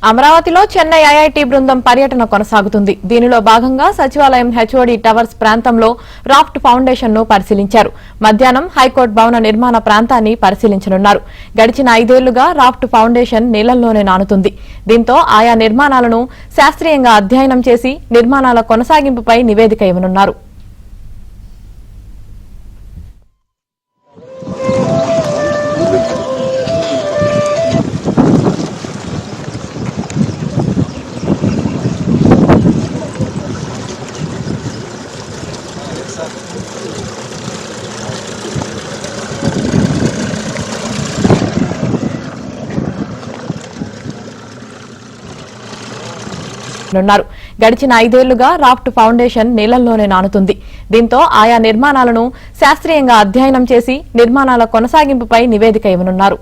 అమరావతిలో చెన్నై ఐఐటి బృందం పర్యటన కొనసాగుతుంది. దీనిలో భాగంగా సచివాలయం హెచ్ఓడి టవర్స్ ప్రాంతంలో రాఫ్ట్ ఫౌండేషన్ ను పరిశీలించారు. మధ్యాహ్నం హైకోర్టు భవన నిర్మాణ ప్రాంతాన్ని పరిశీలించనున్నారు. గడిచిన 5 ఏళ్లుగా రాఫ్ట్ ఫౌండేషన్ నీళ్లలోనే నానుతుంది. దీంతో ఆయా నిర్మాణాలను శాస్త్రీయంగా అధ్యయనం చేసి నిర్మాణాల కొనసాగింపుపై నివేదిక ఇవ్వనున్నారు. గడిచిన 5 ఏళ్లుగా రాఫ్ట్ ఫౌండేషన్ నీళ్లలోనే నానుతుంది. దీంతో ఆయా నిర్మాణాలను శాస్త్రీయంగా అధ్యయనం చేసి నిర్మాణాల కొనసాగింపుపై నివేదిక ఇవ్వనున్నారు.